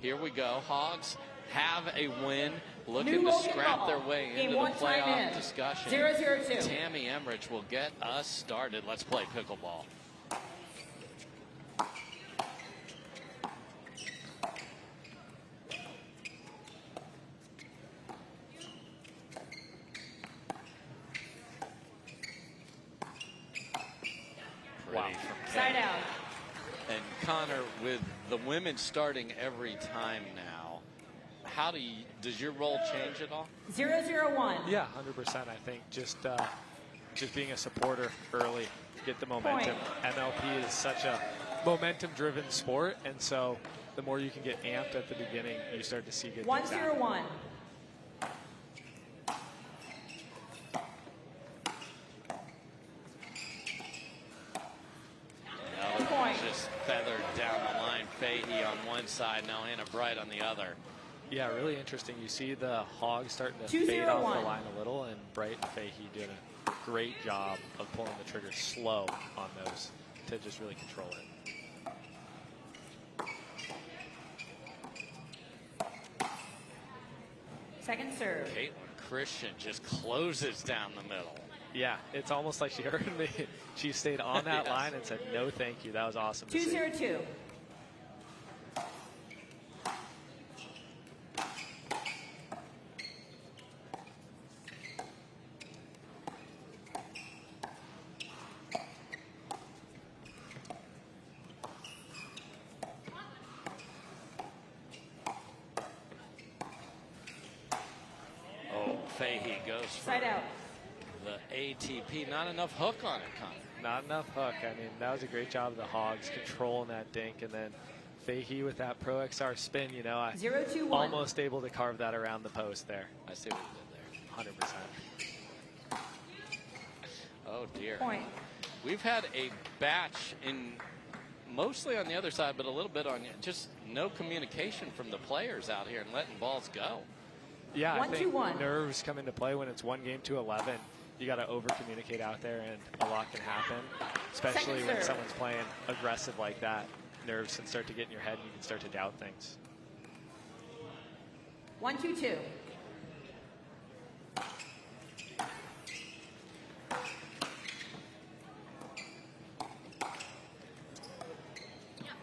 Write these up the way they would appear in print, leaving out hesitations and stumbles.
here we go. Hogs have a win, looking to scrap their way into the playoff discussion. 0-0-2. Tamaryn Emmrich will get us started. Let's play pickleball. Wow. Side out. And Connor, with the women starting every time now, how does your role change at all? 0-0-1. Yeah, 100%. I think just being a supporter early, get the momentum. MLP is such a momentum-driven sport, and so the more you can get amped at the beginning, you start to see good things happen. 1-0-1. Just feathered down the line. Fahey on one side, now Anna Bright on the other. Yeah, really interesting. You see the Hogs starting to fade off the line a little, and Bright and Fahey did a great job of pulling the trigger slow on those to just really control it. Second serve. Kaitlyn Christian just closes down the middle. Yeah, it's almost like she heard me. She stayed on that Yes. line and said, no, thank you. That was awesome. 2-0-2. Oh, Fahey goes for Side out. the ATP. Not enough hook on it, Connor. Not enough hook. I mean, that was a great job of the Hogs controlling that dink, and then Fahey with that Pro XR spin, you know, 0-2-1. almost able to carve that around the post there. I see what you did there. 100%. Oh, dear. Point. We've had a batch in mostly on the other side, but a little bit on just no communication from the players out here and letting balls go. Yeah, I think 1-2-1. nerves come into play when it's 1 game to 11. You got to over-communicate out there, and a lot can happen, especially when someone's playing aggressive like that. Nerves can start to get in your head, and you can start to doubt things. 1-2-2.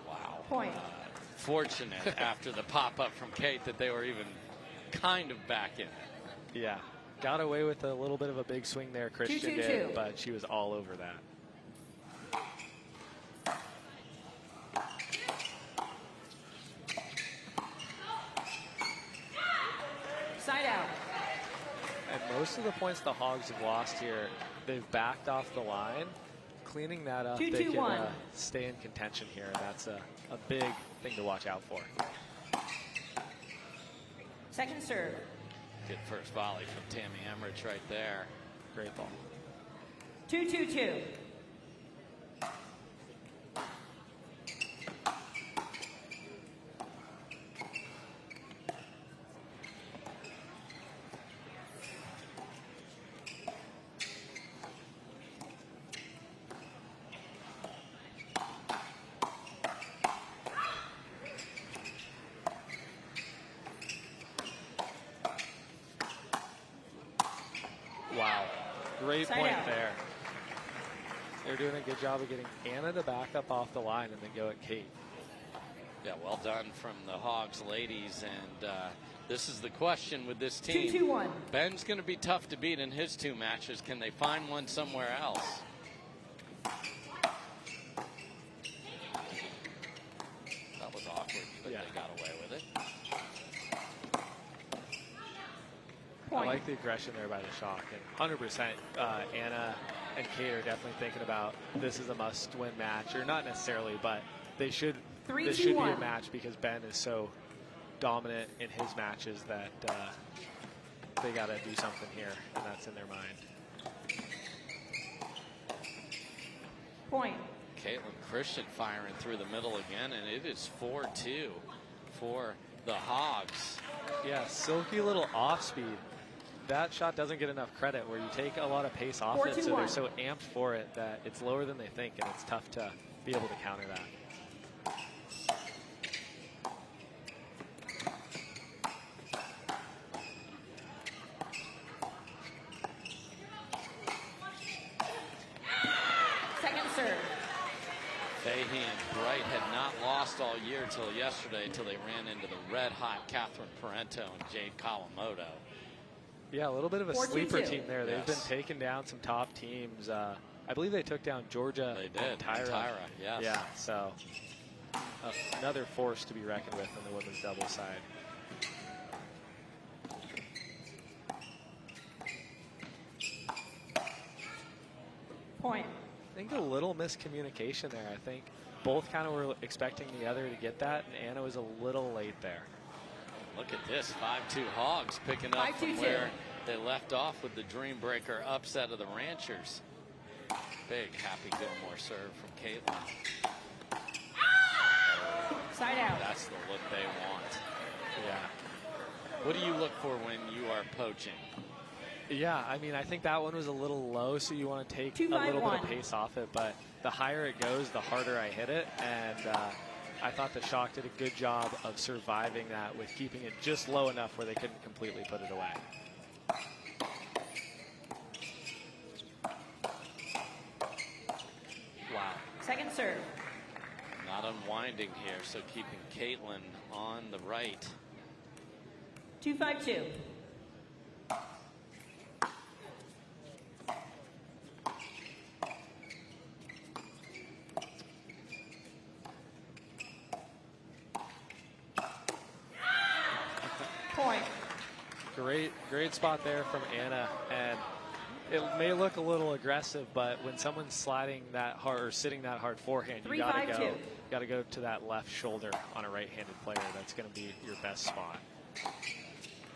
Wow. Point. Fortunate after the pop-up from Kate that they were even kind of back in. Yeah, got away with a little bit of a big swing there, Christian 2-2-2. did, but she was all over that. Side out. And most of the points the Hogs have lost here, they've backed off the line. Cleaning that up, 2-2-1. they can stay in contention here, and that's a big thing to watch out for. Second serve. Good first volley from Tamaryn Emmrich right there. Great ball. 2-2-2. Wow, great Side point out. there. They're doing a good job of getting Anna to back up off the line and then go at Kate. Yeah, well done from the Hogs ladies. And this is the question with this team. 2-2-1. Ben's going to be tough to beat in his 2 matches. Can they find one somewhere else? That was awkward, but Yeah. they got away with it. Point. I like the aggression there by the Shock. And 100%, Anna and Kate are definitely thinking about this is a must-win match. Or not necessarily, but this should be a match because Ben is so dominant in his matches that they got to do something here, and that's in their mind. Point. Kaitlyn Christian firing through the middle again, and it is 4-2 for the Hogs. Yeah, silky little off-speed. That shot doesn't get enough credit where you take a lot of pace off it, so they're so amped for it that it's lower than they think, and it's tough to be able to counter that. all year till yesterday, till they ran into the red-hot Catherine Parento and Jade Kawamoto. Yeah, a little bit of a sleeper team there. They've been Yes. taking down some top teams. I believe they took down Georgia. They did. And Tyra. Yes. Yeah, so another force to be reckoned with on the women's doubles side. Point. I think a little miscommunication there. I think both kind of were expecting the other to get that, and Anna was a little late there. Look at this, 5-2 Hogs picking up from where they left off with the Dream Breaker upset of the Ranchers. Big Happy Gilmore serve from Kaitlyn. Side out. That's the look they want. Yeah. What do you look for when you are poaching? Yeah, I mean, I think that one was a little low, so you want to take a little bit of pace off it, but the higher it goes, the harder I hit it, and I thought the Shock did a good job of surviving that with keeping it just low enough where they couldn't completely put it away. Wow. Second serve. Not unwinding here, so keeping Kaitlyn on the right. 2-5-2. Point. Great spot there from Anna, and it may look a little aggressive, but when someone's sliding that hard or sitting that hard forehand, you gotta go to that left shoulder on a right-handed player. That's going to be your best spot.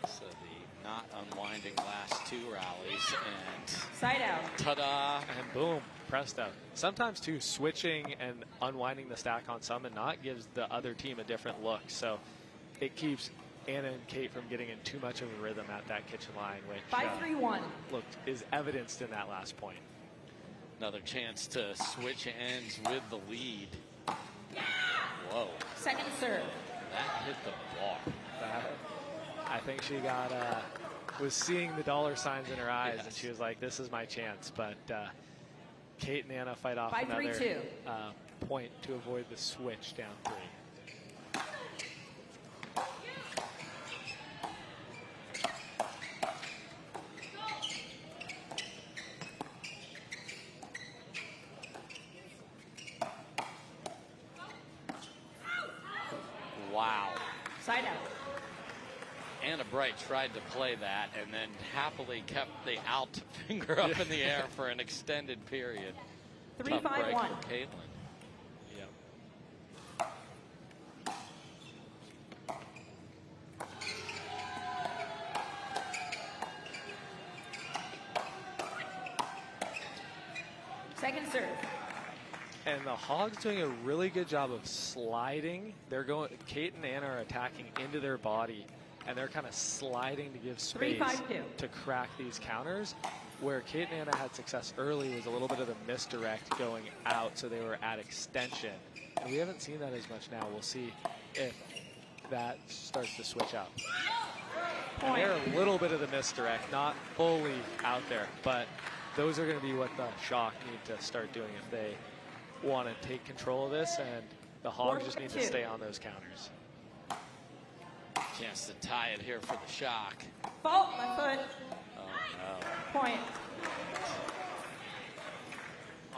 So the not unwinding last two rallies, and side out. Ta-da! And boom, presto. Sometimes too, switching and unwinding the stack on some and not gives the other team a different look. So it keeps Anna and Kate from getting in too much of a rhythm at that kitchen line, which 5-3-1 is evidenced in that last point. Another chance to switch ends with the lead. Whoa. Second serve. That hit the bar. I think she was seeing the dollar signs in her eyes, and she was like, this is my chance. But Kate and Anna fight off another point to avoid the switch down 3. Wow. Side out. Anna Bright tried to play that and then happily kept the out finger up in the air for an extended period. 3-5-1. Tough break for Kaitlyn. Yep. Second serve. And the Hogs doing a really good job of sliding. They're going. Kate and Anna are attacking into their body, and they're kind of sliding to give space to crack these counters. Where Kate and Anna had success early was a little bit of the misdirect going out, so they were at extension. And we haven't seen that as much now. We'll see if that starts to switch up. And they're a little bit of the misdirect, not fully out there, but those are going to be what the Shock need to start doing if they want to take control of this, and the Hogs just need to stay on those counters. Chance to tie it here for the Shock. Fault, my foot. Oh no. Point.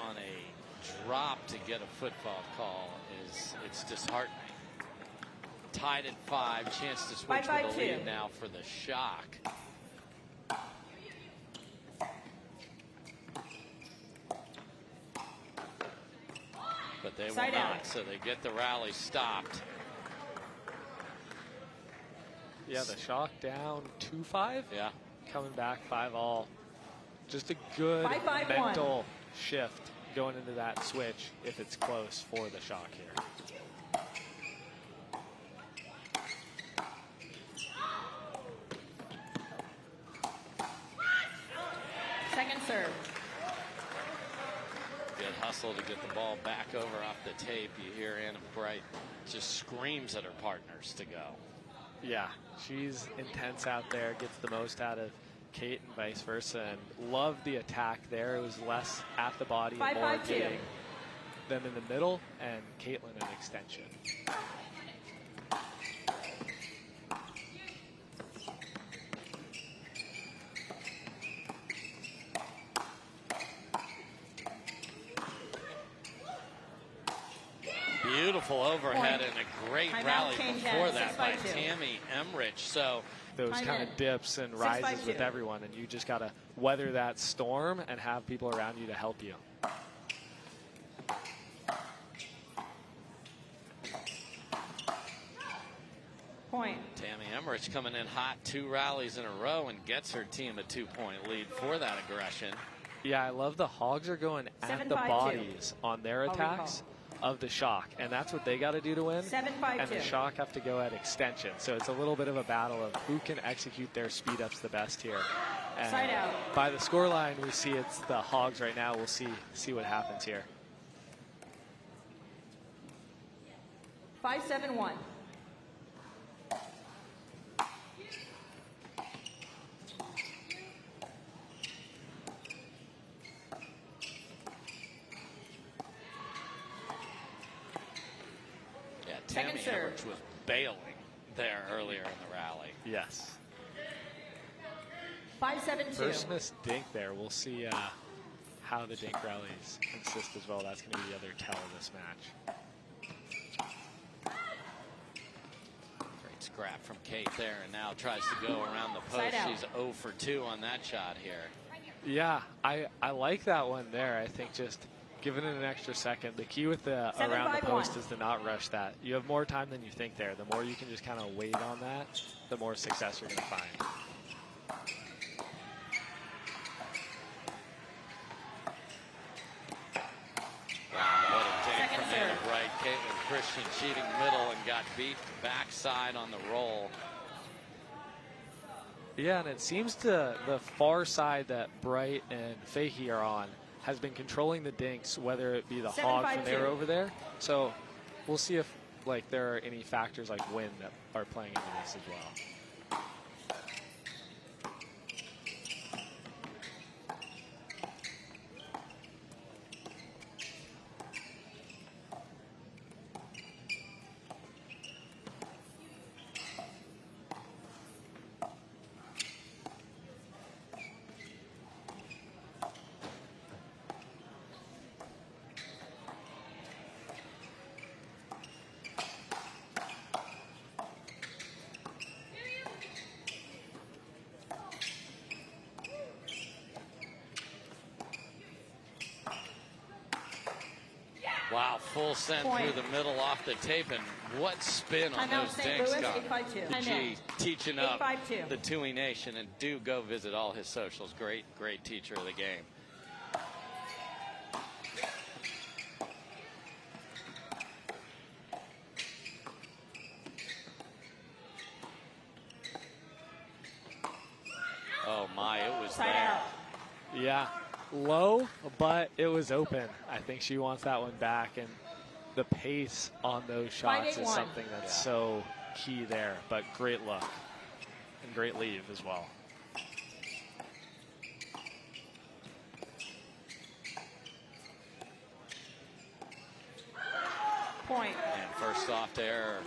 On a drop to get a football call it's disheartening. Tied at 5, chance to switch with the lead now for the Shock. But they will not, so they get the rally stopped. Yeah, the Shock down 2-5. Yeah. Coming back 5-all. Just a good mental shift going into that switch if it's close for the Shock here. Second serve. Good hustle to get the ball back over off the tape. You hear Anna Bright just screams at her partners to go. Yeah, she's intense out there, gets the most out of Kate and vice versa, and loved the attack there. It was less at the body and more getting them in the middle, and Kaitlyn an extension. Beautiful overhead and a great rally before that by 6-5-2. Tamaryn Emmrich. So those kind of dips and rises with everyone, and you just got to weather that storm and have people around you to help you. Point. Tamaryn Emmrich coming in hot, 2 rallies in a row, and gets her team a 2-point lead for that aggression. Yeah, I love the Hogs are going at the bodies on their attacks of the Shock, and that's what they got to do to win. 7-5-2. And the Shock have to go at extension, so it's a little bit of a battle of who can execute their speed ups the best here. And side out. by the scoreline, we see it's the Hogs right now. We'll see what happens here. 5-7-1. Tamaryn Emmrich was bailing there earlier in the rally. Yes. 5-7-2. First missed dink there. We'll see how the dink rallies consist as well. That's going to be the other tell of this match. Great scrap from Kate there, and now tries to go around the post. She's 0 for 2 on that shot here. Yeah, I like that one there. I think just giving it an extra second. The key with the around the post is to not rush that. You have more time than you think there. The more you can just kind of wait on that, the more success you're going to find. Wow, what a take from Anna Bright. Kaitlyn Christian cheating middle and got beat backside on the roll. Yeah, and it seems to the far side that Bright and Fahey are on has been controlling the dinks, whether it be the Hogs when they were over there. So we'll see if there are any factors like wind that are playing into this as well. Wow, full send through the middle off the tape, and what spin on those dinks, Scott. The G teaching up the Tui Nation, and do go visit all his socials. Great teacher of the game. Oh my, it was there. Yeah. Low, but it was open. I think she wants that one back, and the pace on those shots is something that's so key there. But great luck and great leave as well. Point. And first soft error,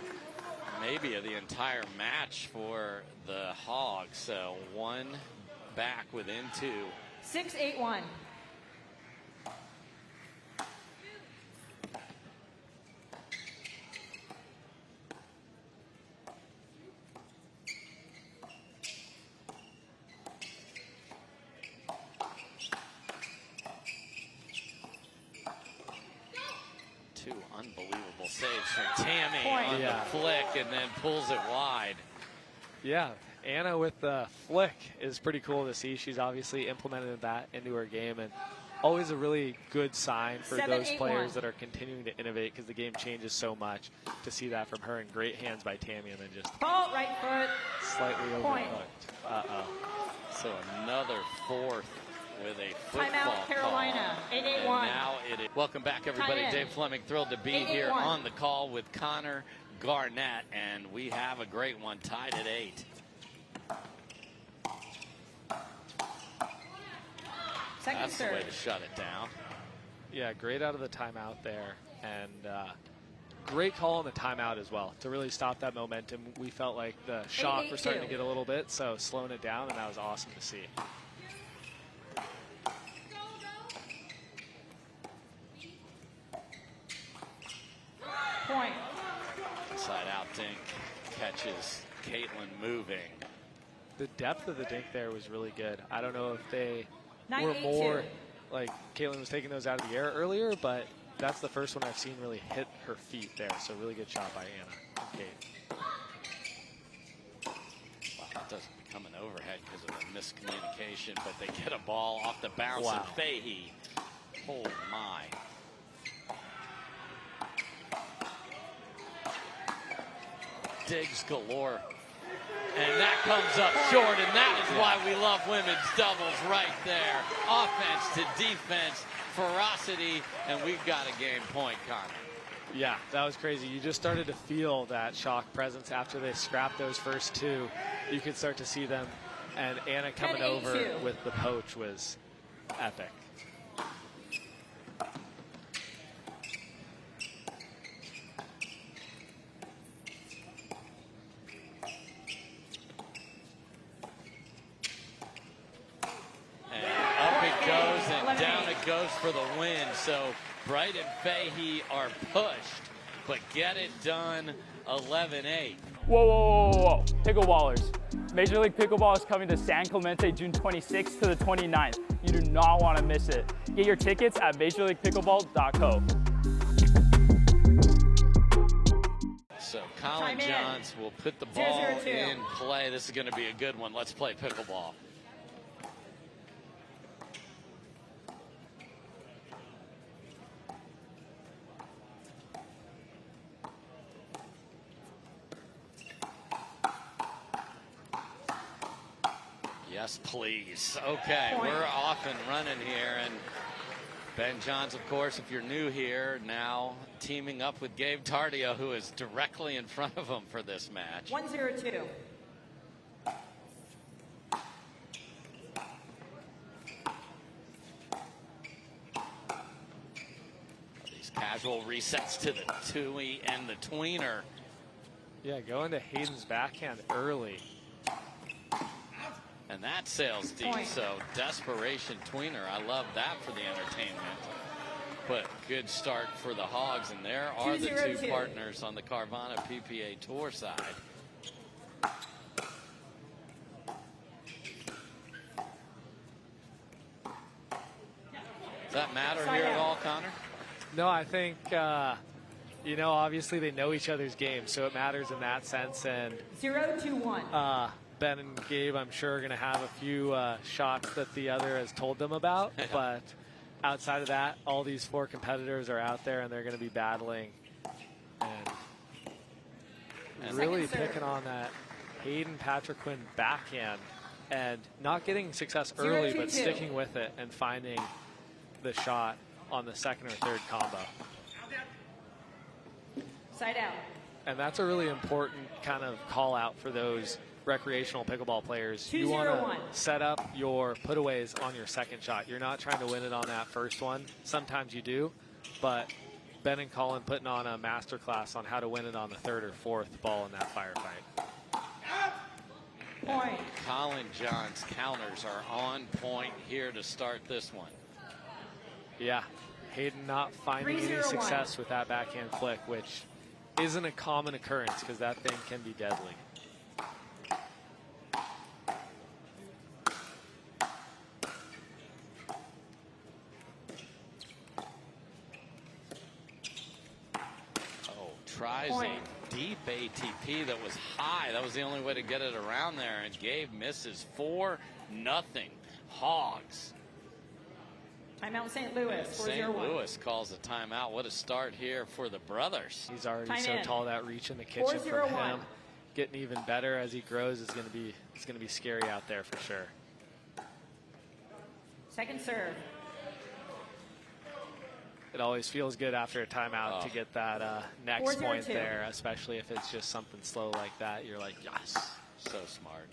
maybe of the entire match for the Hogs. So one back within 2. 6-8-1. Two unbelievable saves from Tammy on the flick, and then pulls it wide. Yeah. Anna with the flick is pretty cool to see. She's obviously implemented that into her game, and always a really good sign for those players that are continuing to innovate, because the game changes so much. To see that from her, and great hands by Tammy, and then just right foot. Slightly overhooked. So another fourth with a football timeout, Carolina. 8-8-1. Now it is. Welcome back, everybody. Dave Fleming, thrilled to be here on the call with Connor Garnett, and we have a great one tied at 8. Second That's serve. the way to shut it down. Yeah, great out of the timeout there. And great call on the timeout as well to really stop that momentum. We felt like the shock was starting to get a little bit, so slowing it down, and that was awesome to see. Point. Inside out dink catches Kaitlyn moving. The depth of the dink there was really good. I don't know if they 9, were 8, more 2. like Kaitlyn was taking those out of the air earlier, but that's the first one I've seen really hit her feet there. So really good shot by Anna and Kate. Wow, that doesn't become an overhead because of a miscommunication, but they get a ball off the bounce Wow. and Fahey. Oh my. Digs galore. And that comes up short, and that is why we love women's doubles right there. Offense to defense, ferocity, and we've got a game point, Connor. Yeah, that was crazy. You just started to feel that shock presence after they scrapped those first two. You could start to see them, and Anna coming over with the poach was epic. Goes for the win. So Bright and Fahey are pushed, but get it done 11-8. Whoa, whoa, whoa, whoa, whoa. Pickleballers. Major League Pickleball is coming to San Clemente June 26th to the 29th. You do not want to miss it. Get your tickets at majorleaguepickleball.co. So Collin Johns will put the ball in play. This is going to be a good one. Let's play pickleball. Yes, please. Okay, we're off and running here. And Ben Johns, of course, if you're new here, now teaming up with Gabe Tardio, who is directly in front of him for this match. 1-0-2. These casual resets to the tui and the tweener. Yeah, going to Hayden's backhand early. And that sails deep, so desperation tweener. I love that for the entertainment. But good start for the Hogs, and there are the two partners on the Carvana PPA Tour side. Does that matter here at all, Connor? No, I think, you know, obviously they know each other's games, so it matters in that sense. And 0-2-1. Ben and Gabe, I'm sure, are going to have a few shots that the other has told them about. But outside of that, all these four competitors are out there, and they're going to be battling. And really picking on that Hayden Patriquin backhand and not getting success early, but sticking with it and finding the shot on the second or third combo. Side out. And that's a really important kind of call out for those recreational pickleball players. You want to set up your putaways on your second shot. You're not trying to win it on that first one. Sometimes you do, but Ben and Collin putting on a master class on how to win it on the third or fourth ball in that firefight. Point. Collin Johns' counters are on point here to start this one. Yeah, Hayden not finding any success with that backhand flick, which isn't a common occurrence because that thing can be deadly. Tries a deep ATP that was high. That was the only way to get it around there. And Gabe misses 4-0. Hogs. Timeout St. Louis. St. Louis calls a timeout. What a start here for the brothers. He's already so tall. That reach in the kitchen from him, getting even better as he grows, is going to be, it's going to be scary out there for sure. Second serve. It always feels good after a timeout to get that next point there, especially if it's just something slow like that. You're like, yes. So smart.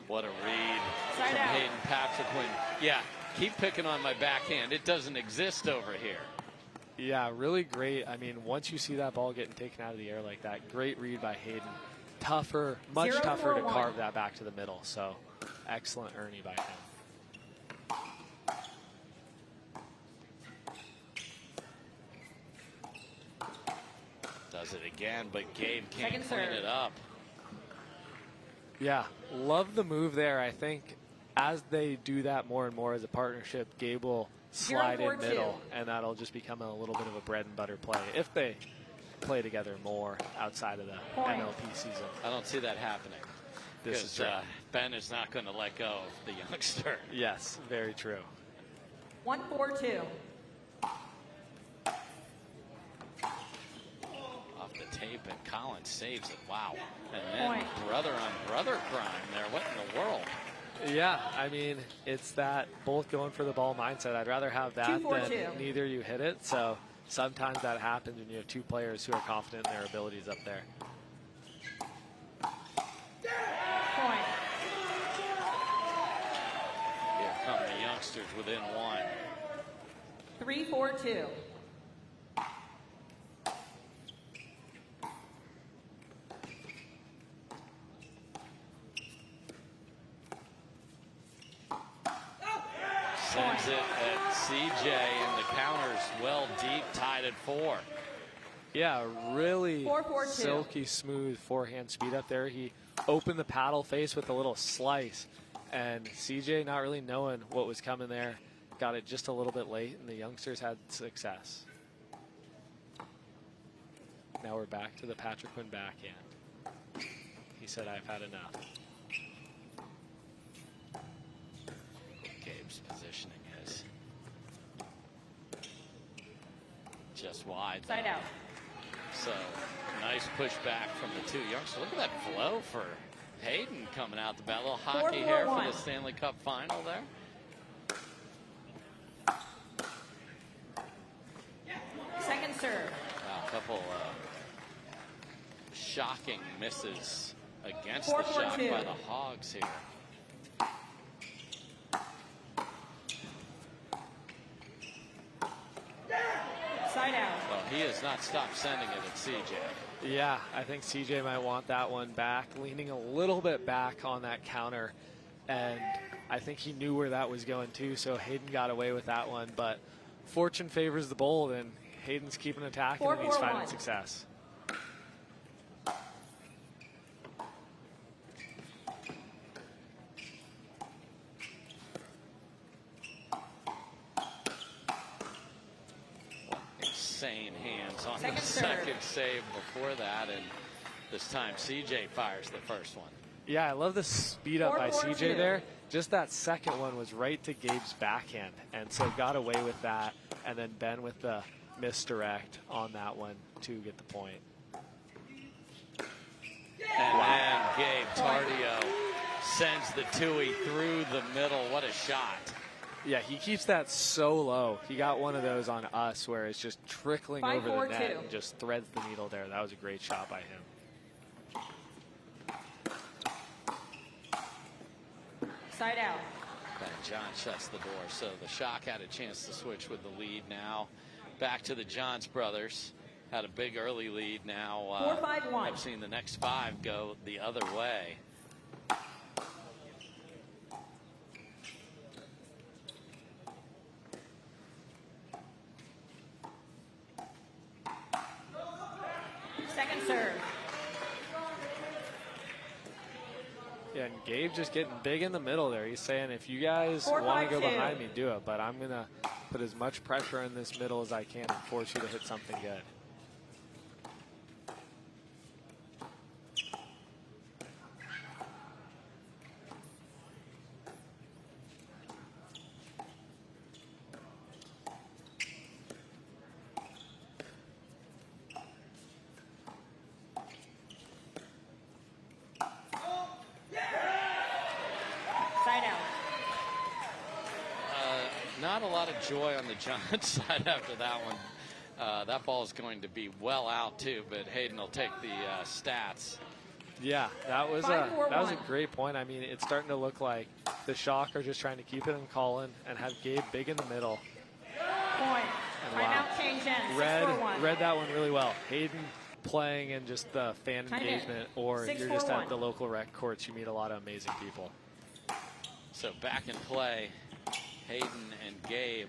What a read from Hayden Patriquin. Yeah, keep picking on my backhand. It doesn't exist over here. Yeah, really great. I mean, once you see that ball getting taken out of the air like that, great read by Hayden. Tougher, much tougher to carve that back to the middle. So excellent Ernie by him. Does it again, but Gabe can't clean it up. Yeah, love the move there. I think as they do that more and more as a partnership, Gabe will slide in middle, and that'll just become a little bit of a bread and butter play if they play together more outside of the MLP season. I don't see that happening. This is Ben is not going to let go of the youngster. Yes, very true. 1-4-2. Off the tape, and Collin saves it. Wow. And then brother on brother crime there. What in the world? Yeah, I mean, it's that both going for the ball mindset. I'd rather have that than neither you hit it. So sometimes that happens when you have two players who are confident in their abilities up there. Point. Here come the youngsters within one. 3-4-2. Sends it at CJ, and the counter's well deep, tied at 4. Yeah, really silky smooth forehand speed up there. He opened the paddle face with a little slice, and CJ not really knowing what was coming there, got it just a little bit late, and the youngsters had success. Now we're back to the Patriquin backhand. He said, "I've had enough." Gabe's positioning is just wide. Side out. So nice pushback from the two youngsters. Look at that flow for Hayden coming out the bat. A little hockey here for the Stanley Cup final there. Second serve. Wow, a couple shocking misses against the shot by the Hogs here. Side out. Well, he has not stopped sending it at CJ. Yeah, I think CJ might want that one back, leaning a little bit back on that counter, and I think he knew where that was going too, so Hayden got away with that one, but fortune favors the bold, and Hayden's keeping attacking, and he's finding success. Insane hands on the second save before that, and this time CJ fires the first one. Yeah, I love the speed up by CJ there. Just that second one was right to Gabe's backhand, and so got away with that, and then Ben with the misdirect on that one to get the point. And then Gabe Tardio sends the Tui through the middle. What a shot. Yeah, he keeps that so low. He got one of those on us where it's just trickling over the net and just threads the needle there. That was a great shot by him. Side out. Ben John shuts the door, so the Shock had a chance to switch with the lead now. Back to the Johns brothers. Had a big early lead now. 4-5-1. I've seen the next 5 go the other way. Second serve. Yeah, and Gabe just getting big in the middle there. He's saying, if you guys want to go behind me, do it. But I'm going to put as much pressure in this middle as I can and force you to hit something good. Not a lot of joy on the Johns side after that one. That ball is going to be well out too, but Hayden will take the stats Yeah, that was a great point. I mean, it's starting to look like the Shock are just trying to keep it in Collin and have Gabe big in the middle. Point. And Timeout change ends. Read that one really well. Hayden playing in just the fan engagement, or you're just at the local rec courts, you meet a lot of amazing people. So back in play, Hayden and Gabe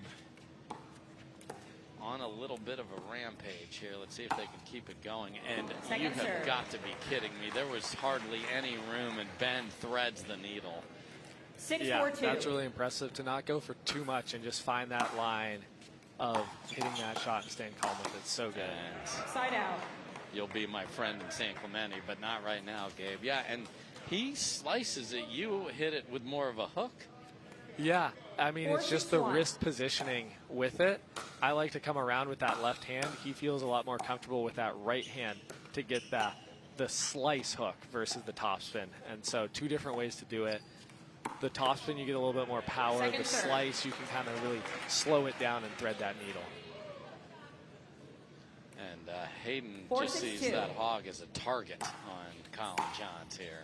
on a little bit of a rampage here. Let's see if they can keep it going. And you have got to be kidding me. There was hardly any room, and Ben threads the needle. 6-4-2. Yeah, that's really impressive to not go for too much and just find that line of hitting that shot and staying calm with it. So good. And side out. You'll be my friend in San Clemente, but not right now, Gabe. Yeah, and he slices it. You hit it with more of a hook. Yeah, I mean, it's just the wrist positioning with it. I like to come around with that left hand. He feels a lot more comfortable with that right hand to get the slice hook versus the topspin. And so 2 different ways to do it. The topspin, you get a little bit more power. The slice, you can kind of really slow it down and thread that needle. And Hayden just sees that hog as a target on Collin Johns here.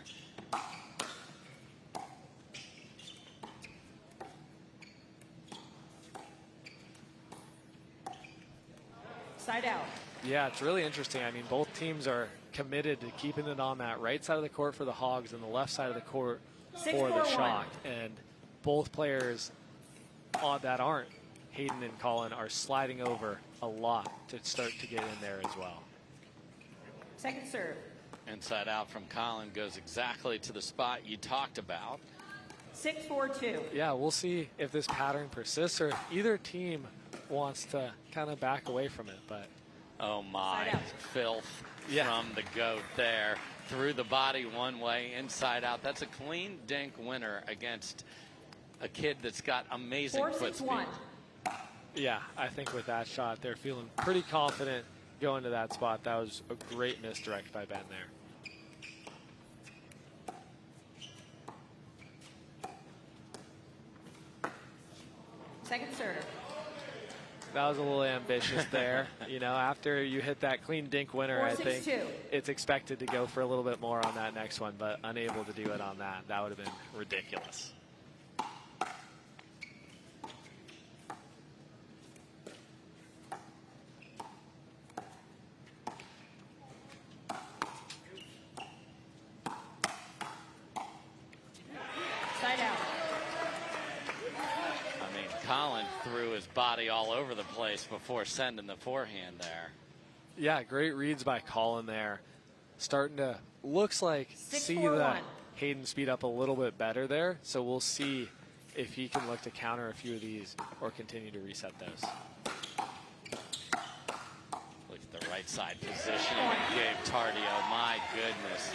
Side out. Yeah, it's really interesting. I mean, both teams are committed to keeping it on that right side of the court for the Hogs and the left side of the court for the Shock. And both players that aren't Hayden and Collin are sliding over a lot to start to get in there as well. Second serve. Inside out from Collin goes exactly to the spot you talked about. 6-4-2. Yeah, we'll see if this pattern persists or either team wants to kind of back away from it. But oh my, filth from the goat there. Through the body one way, inside out. That's a clean dink winner against a kid that's got amazing foot speed. Yeah, I think with that shot, they're feeling pretty confident going to that spot. That was a great misdirect by Ben there. Second serve. That was a little ambitious there. You know, after you hit that clean dink winner, I think it's expected to go for a little bit more on that next one, but unable to do it on that. That would have been ridiculous. Side out. Collin threw his body all over the place before sending the forehand there. Yeah, great reads by Collin there. Starting to, looks like, see the Hayden speed up a little bit better there. So we'll see if he can look to counter a few of these or continue to reset those. Look at the right side positioning of Gabe Tardio. My goodness,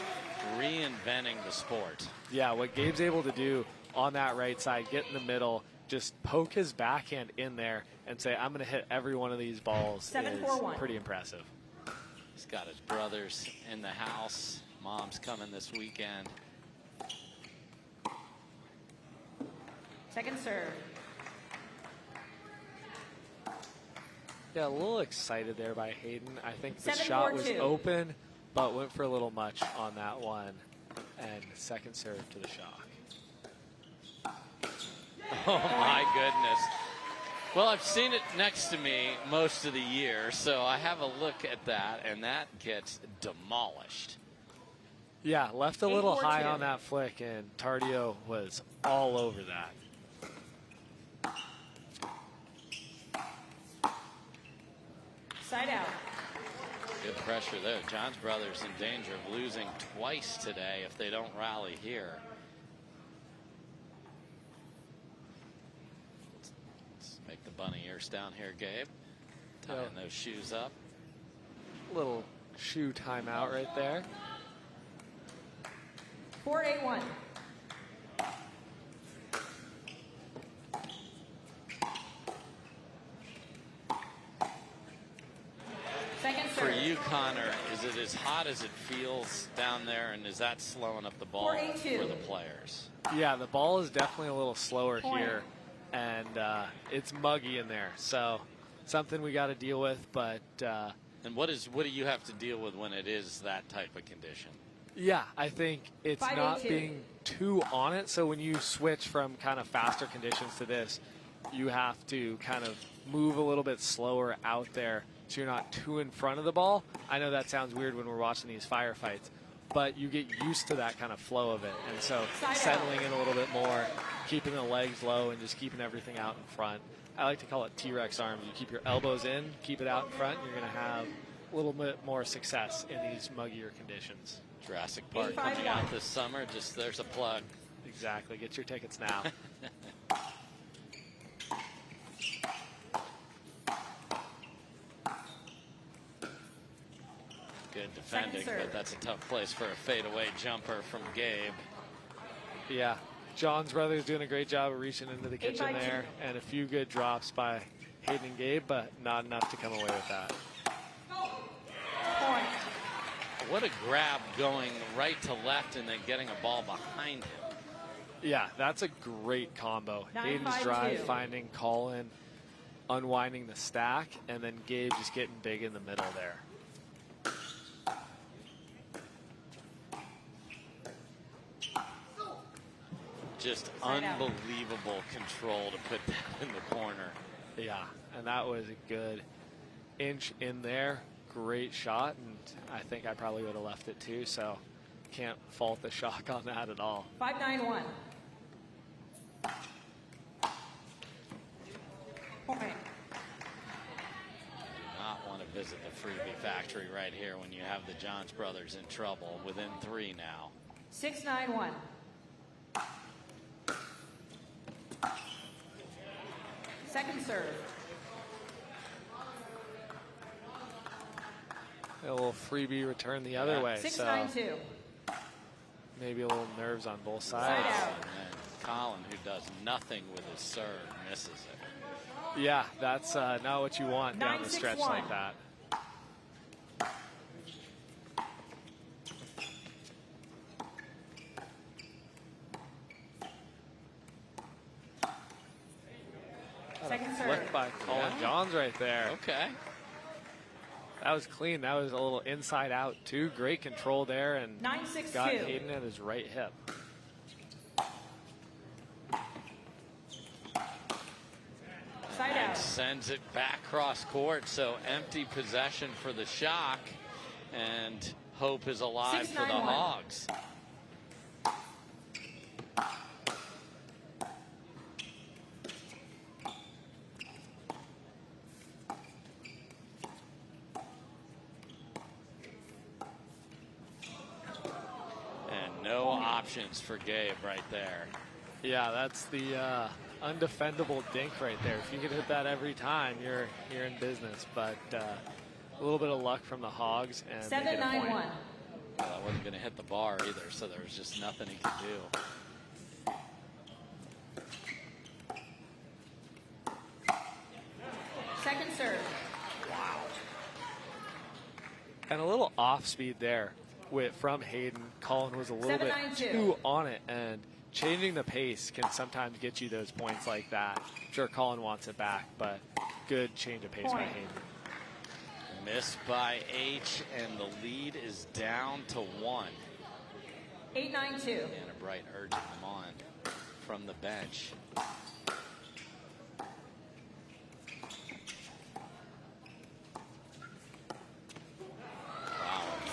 reinventing the sport. Yeah, what Gabe's able to do on that right side, get in the middle, just poke his backhand in there and say, I'm going to hit every one of these balls is pretty impressive. He's got his brothers in the house. Mom's coming this weekend. Second serve. Yeah, a little excited there by Hayden. I think the shot was open, but went for a little much on that one. And second serve to the Shock. Oh, my goodness. Well, I've seen it next to me most of the year, so I have a look at that, and that gets demolished. Yeah, left a little high on that flick, and Tardio was all over that. Side out. Good pressure there. Johns brothers in danger of losing twice today if they don't rally here. Make the bunny ears down here, Gabe. Tying those shoes up. Little shoe timeout right there. 4-8-1. Second serve. For you, Connor, is it as hot as it feels down there, and is that slowing up the ball for the players? Yeah, the ball is definitely a little slower here. And it's muggy in there, so something we got to deal with. But and what do you have to deal with when it is that type of condition? Yeah, I think it's not being too on it. So when you switch from kind of faster conditions to this, you have to kind of move a little bit slower out there so you're not too in front of the ball. I know that sounds weird when we're watching these firefights, but you get used to that kind of flow of it. And so settling in a little bit more, keeping the legs low, and just keeping everything out in front. I like to call it T-Rex arms. You keep your elbows in, keep it out in front, you're going to have a little bit more success in these muggier conditions. Jurassic Park coming out this summer. Just there's a plug. Exactly. Get your tickets now. Good defending, but that's a tough place for a fadeaway jumper from Gabe. Yeah. John's brother's doing a great job of reaching into the kitchen there, and a few good drops by Hayden and Gabe, but not enough to come away with that. Point. What a grab going right to left and then getting a ball behind him. Yeah, that's a great combo. Hayden's drive finding Collin, unwinding the stack, and then Gabe just getting big in the middle there. Just unbelievable control to put that in the corner. Yeah, and that was a good inch in there. Great shot, and I think I probably would have left it too, so can't fault the shock on that at all. 5-9-1. Point. Do not want to visit the freebie factory right here when you have the Johns brothers in trouble. Within 3 now. 6-9-1. Second serve. A little freebie return the other way. 6-9-2. Maybe a little nerves on both sides. And Collin, who does nothing with his serve, misses it. Yeah, that's not what you want down the stretch like that. Second serve. Flicked by Collin Johns right there. Okay. That was clean. That was a little inside out too. Great control there, and 9-6-2. got Hayden at his right hip. Side out. Sends it back cross court, so empty possession for the Shock, and hope is alive for the Hogs. Options for Gabe right there. Yeah, that's the undefendable dink right there. If you could hit that every time, you're in business. But a little bit of luck from the Hogs, and 7-9-1. Well, I wasn't going to hit the bar either, so there was just nothing he could do. Second serve. Wow. And a little off speed there from Hayden. Collin was a little bit too on it, and changing the pace can sometimes get you those points like that. I'm sure Collin wants it back, but good change of pace by Hayden. Missed by H, and the lead is down to 1. 8-9-2. And a Bright urging them on from the bench. Wow.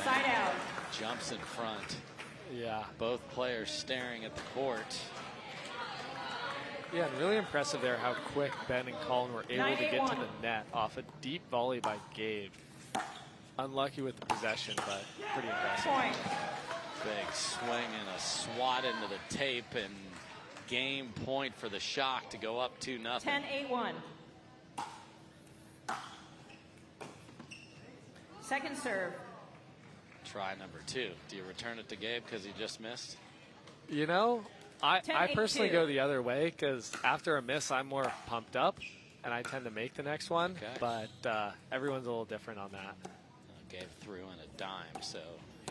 Side out. Jumps in front. Yeah. Both players staring at the court. Yeah, and really impressive there how quick Ben and Collin were able to get to the net off a deep volley by Gabe. Unlucky with the possession, but pretty impressive. Point. Big swing and a swat into the tape, and game point for the Shock to go up 2-0. 10-8-1. Second serve. Try number 2. Do you return it to Gabe because he just missed? You know, I personally go the other way, because after a miss, I'm more pumped up, and I tend to make the next one. Okay. But everyone's a little different on that. Gabe threw in a dime, so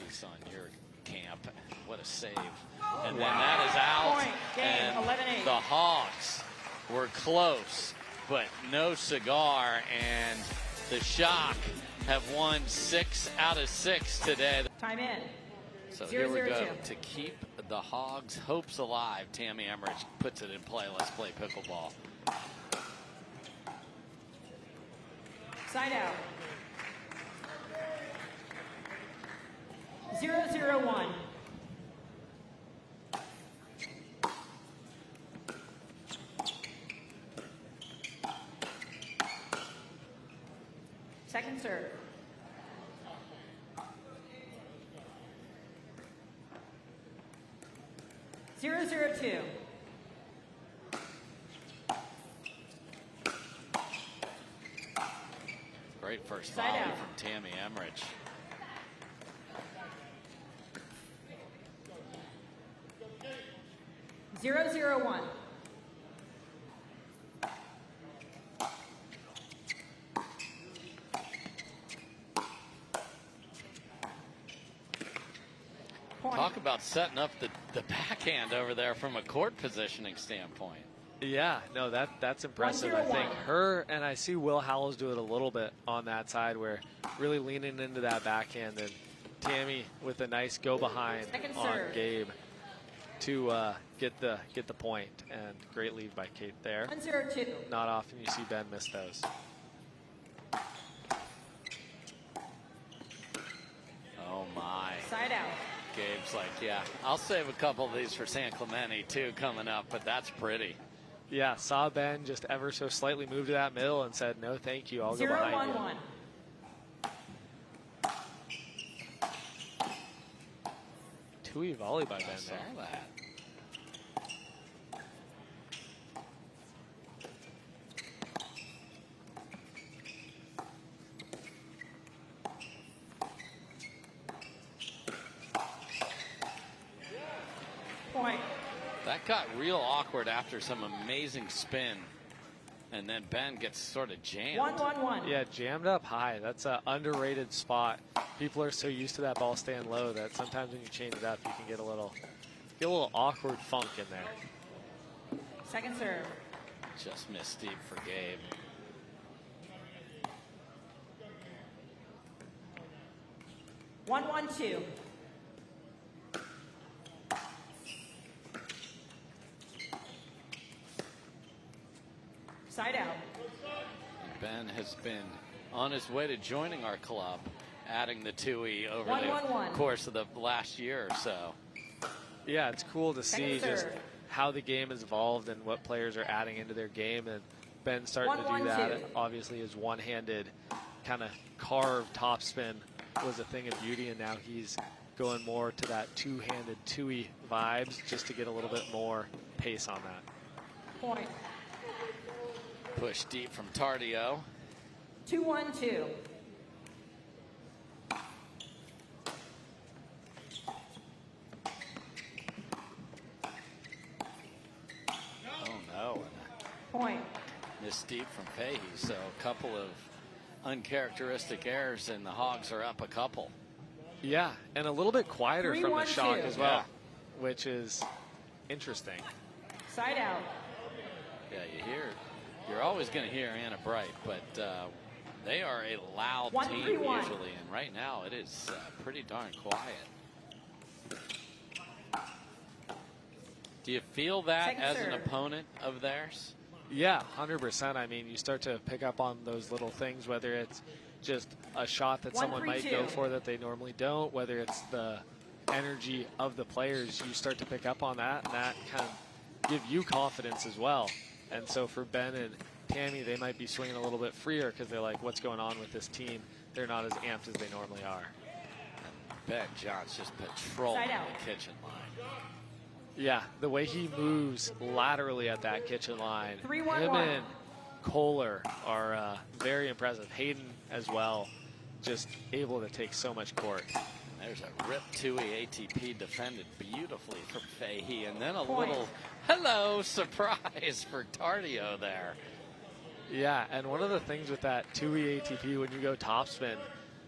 he's on your camp. What a save. And then that is out. Point. Game, and 11-8. the Hogs were close, but no cigar, and the Shock have won 6 out of 6 today. Time in. So here we go. To keep the Hogs' hopes alive, Tamaryn Emmrich puts it in play. Let's play pickleball. Side out. 0-0-1. Second serve. Zero, 0-2. Great first volley from Tamaryn Emmrich. Zero, 0-1. Talk about setting up the backhand over there from a court positioning standpoint. Yeah, no, that's impressive. I think her, and I see Will Howells do it a little bit on that side, where really leaning into that backhand, and Tammy with a nice go behind on Gabe to get the point, and great lead by Kate there. 1-0-2. Not often you see Ben miss those. Oh my. Side out. Gabe's like, yeah, I'll save a couple of these for San Clemente too coming up, but that's pretty. Yeah, saw Ben just ever so slightly move to that middle and said, no, thank you, I'll go behind you. 2-1. Tui volley by Ben there. Saw that. Point. That got real awkward after some amazing spin, and then Ben gets sort of jammed. 1-1-1. Yeah, jammed up high. That's an underrated spot. People are so used to that ball staying low that sometimes when you change it up, you can get a little awkward funk in there. Second serve. Just missed deep for Gabe. One, 1-2. Side out. Ben has been on his way to joining our club, adding the Tui over 1-1-1. the course of the last year or so. Yeah, it's cool to see just how the game has evolved and what players are adding into their game, and Ben's starting to do that. And obviously his one-handed kind of carved topspin was a thing of beauty, and now he's going more to that two-handed Tui vibes just to get a little bit more pace on that. Point. Push deep from Tardio. 2-1-2. Oh no. Point. Missed deep from Fahey, so a couple of uncharacteristic errors, and the Hogs are up a couple. Yeah, and a little bit quieter from the shock as well, which is interesting. Side out. Yeah, you're always going to hear Anna Bright, but they are a loud team usually, and right now it is pretty darn quiet. Do you feel that as an opponent of theirs? Yeah, 100%. I mean, you start to pick up on those little things, whether it's just a shot that someone might go for that they normally don't, whether it's the energy of the players, you start to pick up on that, and that kind of give you confidence as well. And so for Ben and Tammy, they might be swinging a little bit freer because they're like, what's going on with this team? They're not as amped as they normally are. Ben Johns just patrolling the kitchen line. Yeah, the way he moves laterally at that kitchen line. 3-1-1. Him and Kohler are very impressive. Hayden as well, just able to take so much court. There's a rip Tui ATP defended beautifully from Fahey, and then a little hello surprise for Tardio there. Yeah, and one of the things with that Tui ATP when you go topspin,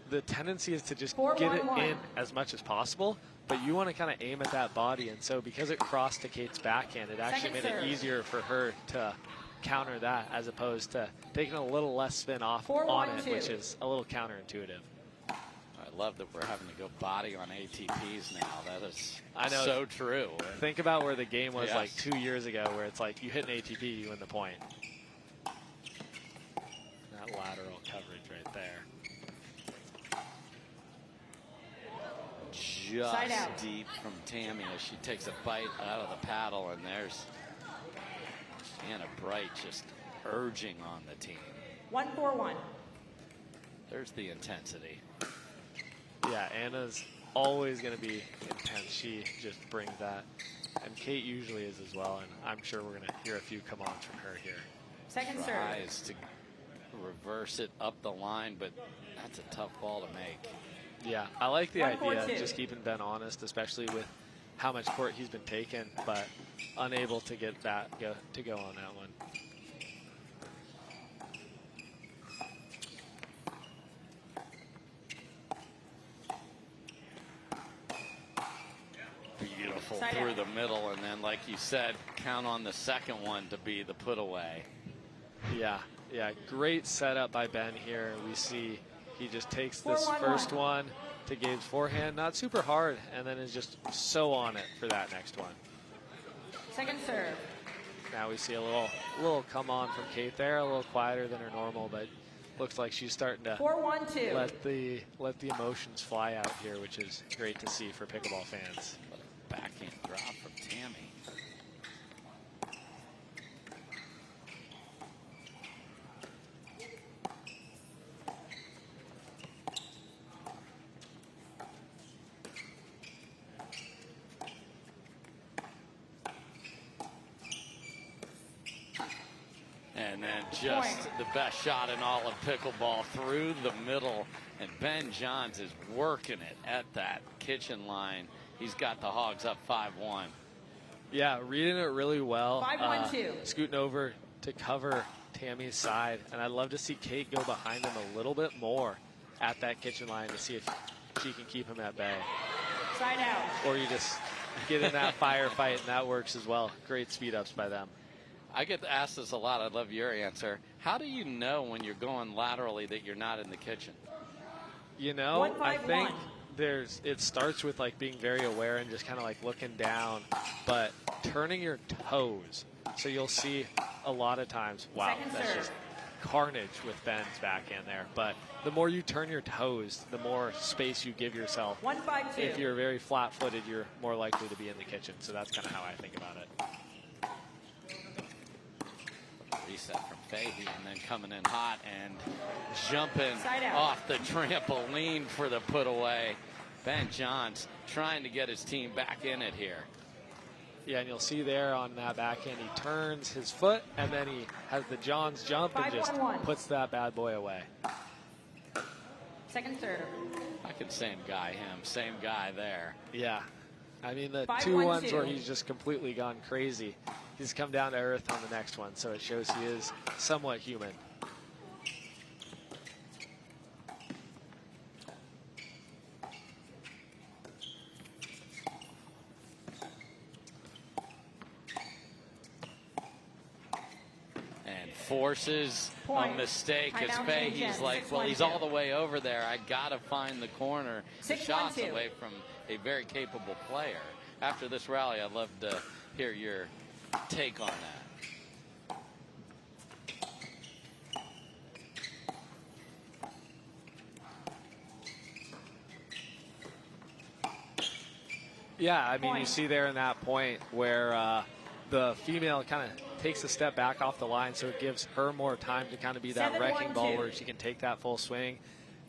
the tendency is to just get it in as much as possible, but you want to kind of aim at that body, and so because it crossed to Kate's backhand, it actually made it easier for her to counter that as opposed to taking a little less spin off on it, which is a little counterintuitive. All right, love that we're having to go body on ATPs now. That is I know, so true. Think about where the game was Yes. like 2 years ago, where it's like you hit an ATP, you win the point. That lateral coverage right there. Side Just out. deep from Tammy as she takes a bite out of the paddle, and there's Anna Bright just urging on the team. 1-4-1. There's the intensity. Yeah, Anna's always going to be intense. She just brings that. And Kate usually is as well, and I'm sure we're going to hear a few come on from her here. Second serve. Tries to reverse it up the line, but that's a tough ball to make. Yeah, I like the 1-4-2. idea, just keeping Ben honest, especially with how much court he's been taking, but unable to get that to go on that one. Beautiful Side through out. the middle, and then, like you said, count on the second one to be the put away. Yeah, great setup by Ben here. We see he just takes this 4-1-1. first one to Gabe's forehand, not super hard, and then is just so on it for that next one. Second serve. Now we see a little come on from Kate there, a little quieter than her normal, but looks like she's starting to 4-1-2. let the emotions fly out here, which is great to see for pickleball fans. What a backhand drop from Tammy. And then just the best shot in all of pickleball through the middle. And Ben Johns is working it at that kitchen line. He's got the Hogs up 5-1. Yeah, reading it really well. 5-1-2. Scooting over to cover Tammy's side. And I'd love to see Kate go behind him a little bit more at that kitchen line to see if she can keep him at bay. Side out. Or you just get in that firefight, and that works as well. Great speed ups by them. I get asked this a lot. I'd love your answer. How do you know when you're going laterally that you're not in the kitchen? You know, 1-5-1. I think it starts with like being very aware and just kind of like looking down, but turning your toes. So you'll see a lot of times, wow, Second that's serve. just carnage with Ben's backhand there. But the more you turn your toes, the more space you give yourself. 1-5-2. If you're very flat-footed, you're more likely to be in the kitchen. So that's kind of how I think about it. Reset from Fahey, and then coming in hot and jumping Side out. off the trampoline for the put away. Ben Johns trying to get his team back in it here. Yeah, and you'll see there on that backhand, he turns his foot, and then he has the Johns jump and just 5-1-1. puts that bad boy away. Second serve. I could same guy him, same guy there. Yeah. I mean, the 5-1-2. two ones where he's just completely gone crazy, he's come down to earth on the next one, so it shows he is somewhat human. And forces Point. a mistake as Timeout Fahey's change, like, well, he's 6-1-2. all the way over there. I got to find the corner. The 6-1-2. shot's away from a very capable player. After this rally, I'd love to hear your take on that. Yeah, I mean, you Point. see there in that point where the female kind of takes a step back off the line, so it gives her more time to kind of be that 7-1-2. wrecking ball where she can take that full swing,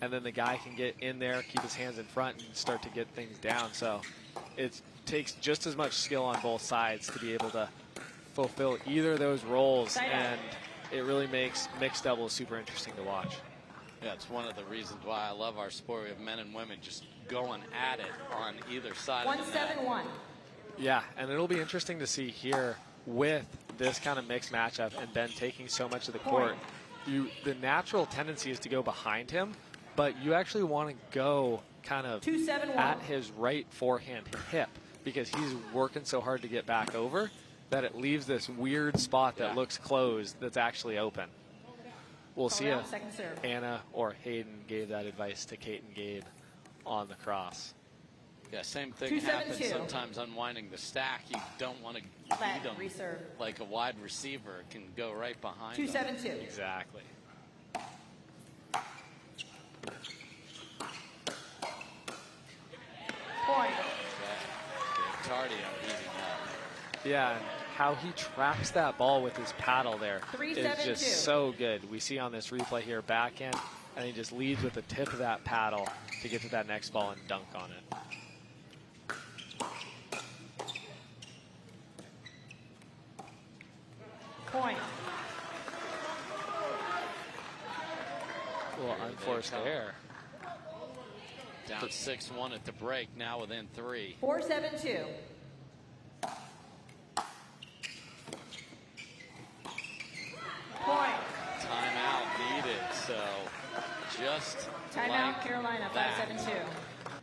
and then the guy can get in there, keep his hands in front, and start to get things down. So it takes just as much skill on both sides to be able to fulfill either of those roles, Side out. and it really makes mixed doubles super interesting to watch. Yeah, it's one of the reasons why I love our sport. We have men and women just going at it on either side of the net. 1-7-1. Yeah, and it'll be interesting to see here with this kind of mixed matchup and Ben taking so much of the court. The natural tendency is to go behind him, but you actually want to go kind of 2-7-1. at his right forehand hip because he's working so hard to get back over that it leaves this weird spot that looks closed that's actually open. We'll see if Second serve. Anna or Hayden gave that advice to Kate and Gabe on the cross. Yeah, same thing happens sometimes unwinding the stack. You don't want to lead them like a wide receiver. It can go right behind 2-7-2. them. Exactly. Point. Tardio heating up. Yeah, and how he tracks that ball with his paddle there is just so good. We see on this replay here, backhand, and he just leads with the tip of that paddle to get to that next ball and dunk on it. Point. A little unforced error. Down 6-1 at the break, now within 3. 4-7-2. Point. Timeout needed, so just timeout, like Carolina, that 5-7-2.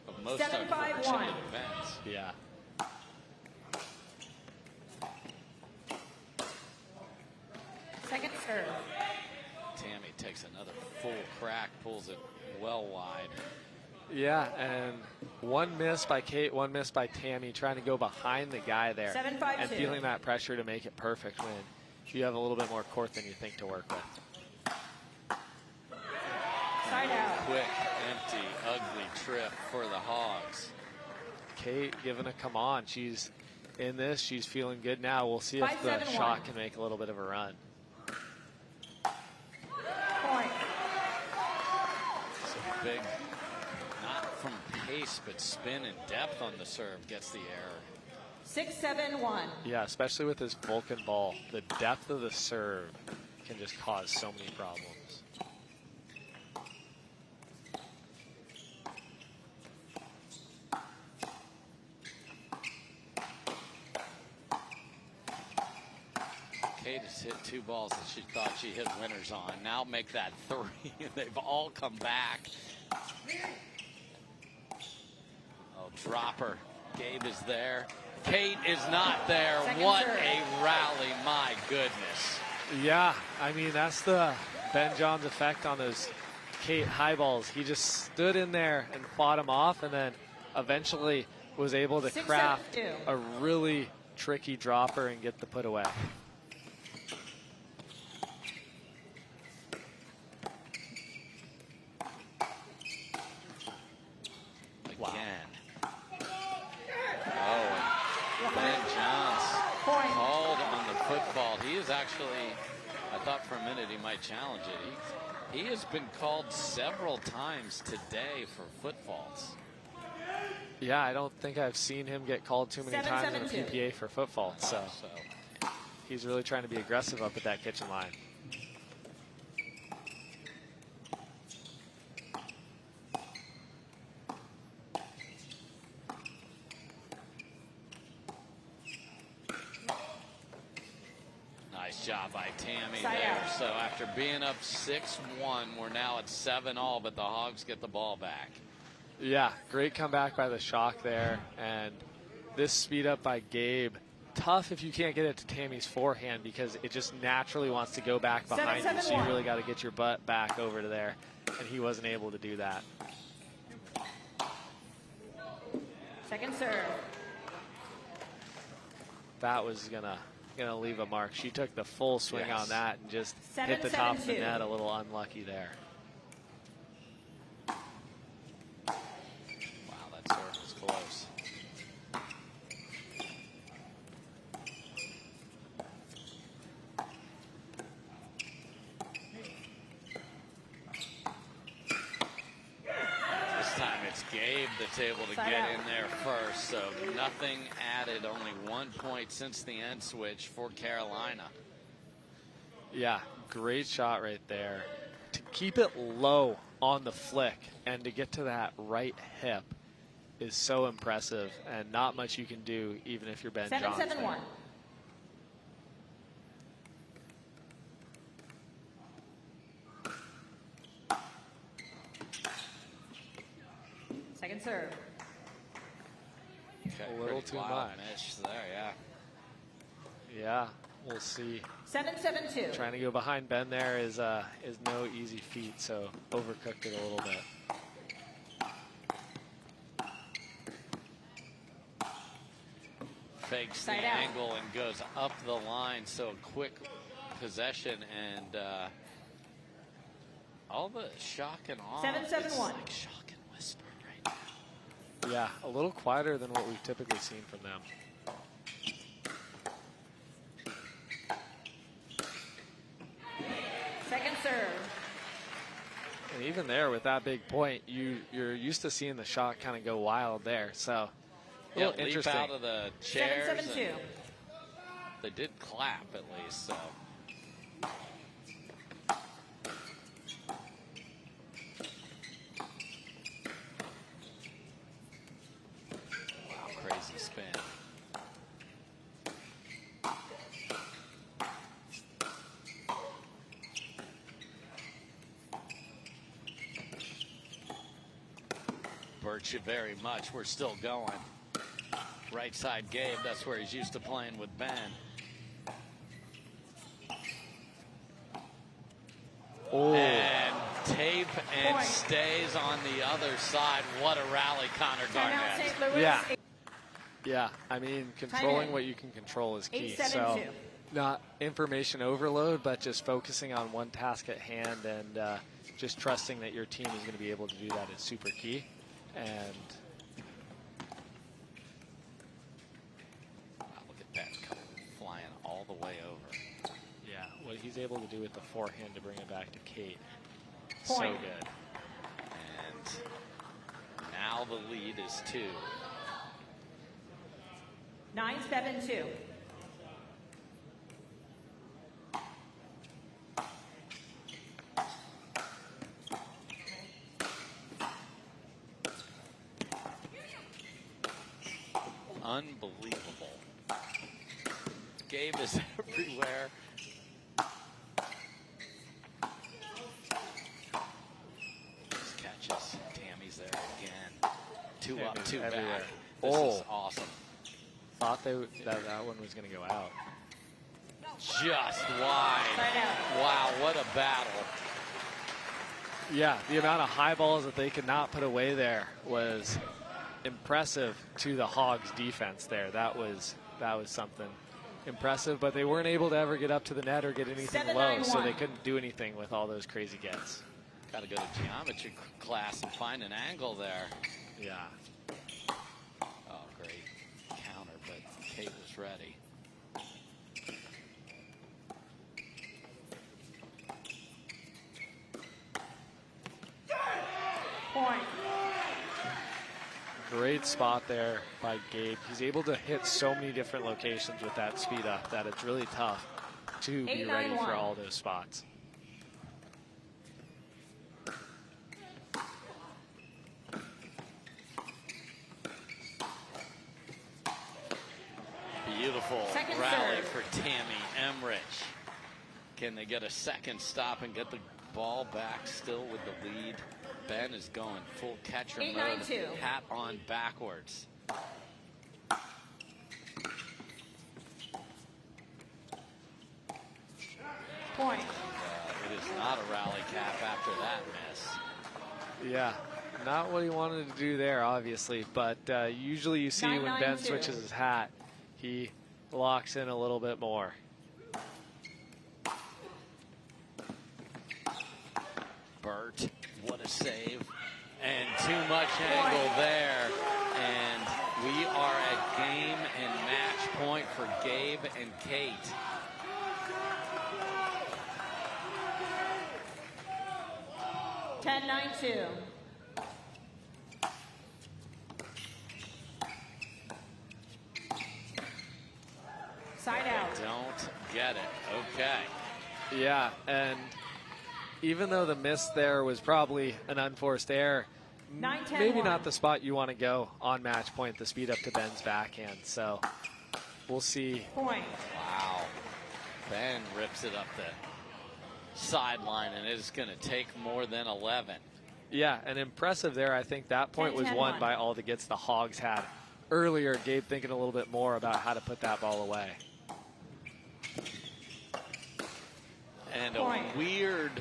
of most 7-5-1. unfortunate events. Yeah. Second serve. Tammy takes another full crack, pulls it well wide. Yeah, and one miss by Kate, one miss by Tammy, trying to go behind the guy there. 7-5-2. And feeling that pressure to make it perfect when you have a little bit more court than you think to work with. Side out. Quick, empty, ugly trip for the Hogs. Kate giving a come on. She's in this. She's feeling good now. We'll see if the 5-7-1. shot can make a little bit of a run. Point. So big, not from pace, but spin and depth on the serve gets the error. 6-7-1. Yeah, especially with this Vulcan ball, the depth of the serve can just cause so many problems. Kate has hit 2 balls that she thought she hit winners on. Now make that 3. They've all come back. Oh, dropper. Gabe is there. Kate is not there. What a rally, my goodness. Yeah, I mean, that's the Ben Johns effect on those Kate high balls. He just stood in there and fought him off, and then eventually was able to craft a really tricky dropper and get the put away. Again. Oh, Ben Johns called on the football. He is actually, I thought for a minute he might challenge it. He has been called several times today for foot faults. Yeah, I don't think I've seen him get called too many times in a PPA for foot faults. So he's really trying to be aggressive up at that kitchen line. Nice job by Tammy there. So after being up 6-1, we're now at 7-all, but the Hogs get the ball back. Yeah, great comeback by the Shock there. And this speed up by Gabe, tough if you can't get it to Tammy's forehand because it just naturally wants to go back behind you. So you really got to get your butt back over to there. And he wasn't able to do that. Second serve. That was gonna leave a mark. She took the full swing on that and just hit the 7-7-2. top of the net. A little unlucky there. Wow, that serve was close. This time it's Gabe that's able to get in there first, so nothing added, only 1 point since the end switch for Carolina. Yeah, great shot right there. To keep it low on the flick and to get to that right hip is so impressive, and not much you can do even if you're Ben Johns. 7-7-1. Second serve. Okay, a little too much. Miss there, yeah. Yeah, we'll see. 7-7-2. Trying to go behind Ben there is no easy feat, so overcooked it a little bit. fakes the Side out. angle and goes up the line. So quick possession, and all the shock and awe. 7-7-1. It's like shock and whisper right now. Yeah, a little quieter than what we've typically seen from them. Second serve. And even there with that big point, you're used to seeing the shot kind of go wild there. So a little Leap interesting. out of the chairs. 7-7-2. They did clap at least, so. Wow, crazy spin. Hurts you very much. We're still going. Right side Gabe, that's where he's used to playing with Ben. Oh. And tape and Point. stays on the other side. What a rally, Connor Timeout Garnett. St. Louis. Yeah. Yeah, I mean, controlling in. what you can control is key. 8-7-2. So not information overload, but just focusing on one task at hand and just trusting that your team is going to be able to do that is super key. And wow, look at that coming, flying all the way over. yeah, what he's able to do with the forehand to bring it back to Kate, Point. so good. And now the lead is 2. 9-7-2. Unbelievable. Gabe is everywhere. These catches. Tammy's there again. 2 up, Tammy's 2 back. everywhere. This Oh. is awesome. Thought that one was going to go out. Just wide. Side out. Wow, what a battle. Yeah, the amount of high balls that they could not put away there was impressive to the Hogs defense there. That was something impressive, but they weren't able to ever get up to the net or get anything 7-9-1. low, so they couldn't do anything with all those crazy gets. Got to go to geometry class and find an angle there. Yeah. Oh, great counter, but Kate was ready. Point. Great spot there by Gabe. He's able to hit so many different locations with that speed up that it's really tough to be ready for 8-9-1. all those spots. Beautiful Second rally serve. for Tamaryn Emmrich. Can they get a second stop and get the ball back still with the lead? Ben is going full catcher mode, 8-9-2. hat on backwards. Point. It is not a rally cap after that miss. Yeah, not what he wanted to do there, obviously, but usually you see when Ben 9-9-2. switches his hat, he locks in a little bit more. Burt, what a save. And too much angle there. And we are at game and match point for Gabe and Kate. Ten 9-2. Side out. Don't get it. Okay. Yeah, and even though the miss there was probably an unforced error, 9-10-1. maybe not the spot you want to go on match point, the speed up to Ben's backhand. So we'll see. Point. Wow. Ben rips it up the sideline, and it's going to take more than 11. Yeah, and impressive there. I think that point was 10-10-1. won by all the gets the Hogs had earlier. Gabe thinking a little bit more about how to put that ball away. And Point. a weird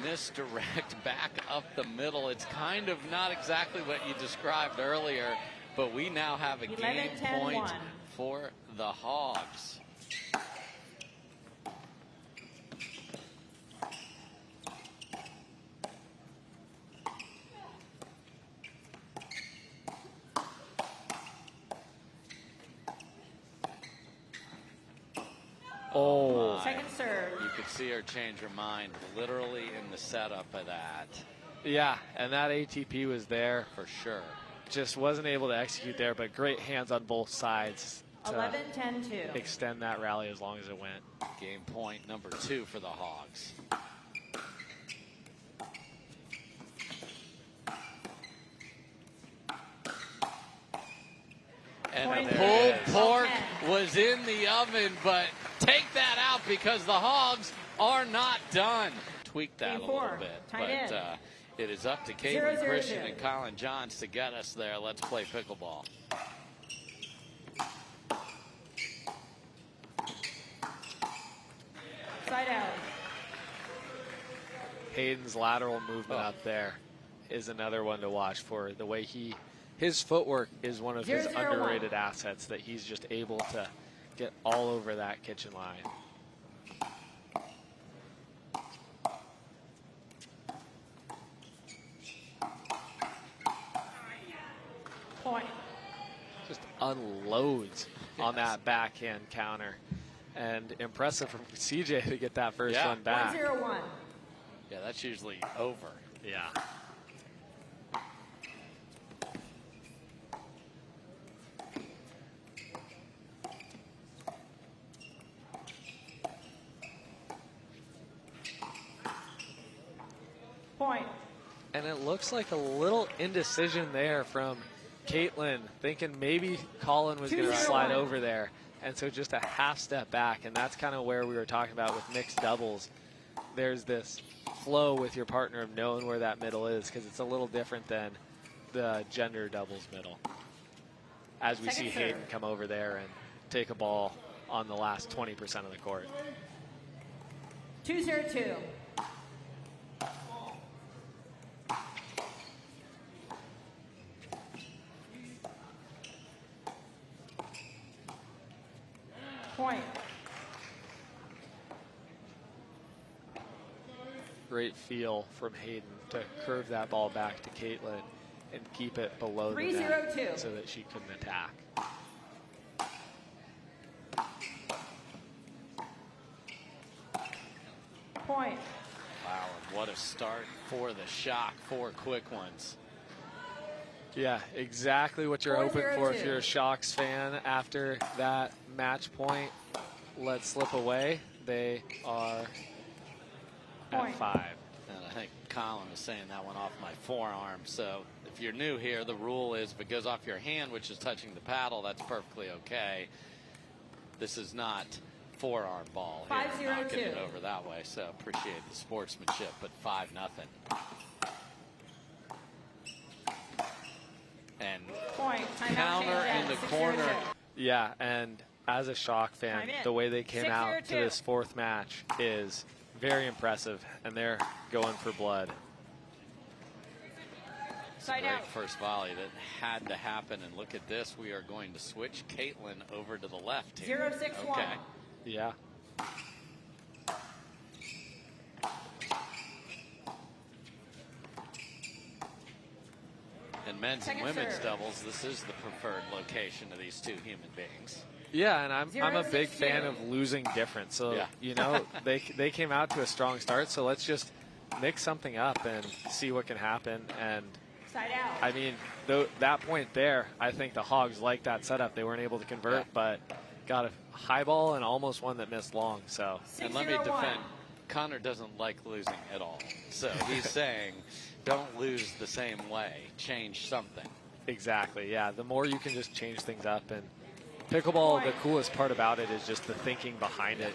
misdirect back up the middle. It's kind of not exactly what you described earlier, but we now have a game 11-10-1. point for the Hogs. Oh, Second serve. You could see her change her mind literally in the setup of that. yeah, and that ATP was there. For sure. Just wasn't able to execute there, but great hands on both sides to 11-10-2. extend that rally as long as it went. Game point number 2 for the Hogs. And Point the pulled is. pork Okay. was in the oven, but take that out because the Hogs are not done. Tweak that Game a four. little bit. Tight But end. it is up to 0-0-2. Kaitlyn Christian and Collin Johns to get us there. Let's play pickleball. Side out. Hayden's lateral movement up there is another one to watch for. The way his footwork is one of his 0-0-1. underrated assets, that he's just able to get all over that kitchen line. Point. Just unloads on that backhand counter. And impressive from CJ to get that first one back. 1-0-1. Yeah, that's usually over. Yeah. Point. And it looks like a little indecision there from Kaitlyn, thinking maybe Collin was going to 2-0-1. slide over there. And so just a half step back. And that's kind of where we were talking about with mixed doubles. There's this flow with your partner of knowing where that middle is, because it's a little different than the gender doubles middle. As we Second see serve. Hayden come over there and take a ball on the last 20% of the court. 2-0-2. Point. Great feel from Hayden to curve that ball back to Kaitlyn and keep it below the net 3-0-2. so that she couldn't attack. Point. Wow, and what a start for the Shock. 4 quick ones. Yeah, exactly what you're hoping for if 4-0-2. you're a Shocks fan. After that match point let slip away, they are Point. at 5. And I think Collin was saying that one off my forearm. So if you're new here, the rule is if it goes off your hand, which is touching the paddle, that's perfectly okay. This is not forearm ball here, 5-0-2. knocking it over that way. So appreciate the sportsmanship, but 5-0. And Point. Timeout counter change in the at 6-0-2. corner. Yeah, and as a Shock fan, Time in. the way they came out to 6-0-2. this 4th match is very impressive, and they're going for blood. Side Great out. first volley that had to happen. And look at this. We are going to switch Kaitlyn over to the left here. 0-6-1. Okay. Yeah. In men's Second and women's serve. doubles, this is the preferred location of these two human beings. Yeah, and I'm a big 0-6-2. fan of losing different. So, Yeah. you know, they came out to a strong start, so let's just mix something up and see what can happen. And, Side out. I mean, that point there, I think the Hogs liked that setup. They weren't able to convert, Yeah. but got a high ball and almost one that missed long. So, And let me 6-0-1. defend. Connor doesn't like losing at all. So he's saying, don't lose the same way. Change something. exactly, yeah. The more you can just change things up. And pickleball, the coolest part about it is just the thinking behind it.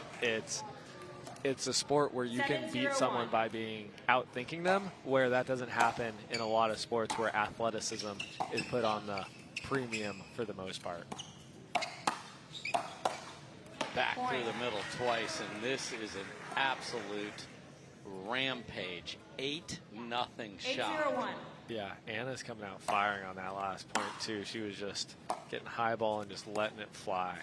It's a sport where you can beat 7-0-1. someone by being out-thinking them, where that doesn't happen in a lot of sports where athleticism is put on the premium for the most part. Back Point. through the middle twice, and this is an absolute rampage. 8-0 shot. 8-0-1. Yeah, Anna's coming out firing on that last point, too. She was just getting high ball and just letting it fly.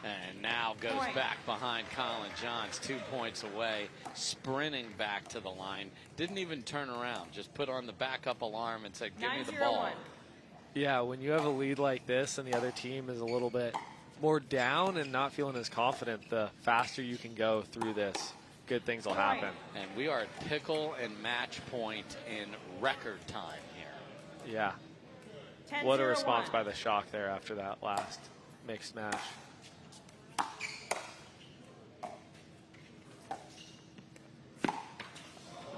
And now goes back behind Collin Johns, 2 points away, sprinting back to the line. Didn't even turn around, just put on the backup alarm and said, give me the ball. Yeah, when you have a lead like this and the other team is a little bit more down and not feeling as confident, the faster you can go through this, good things will happen. And we are at pickle and match point in record time here. Yeah. What a response by the Shock there after that last mixed match.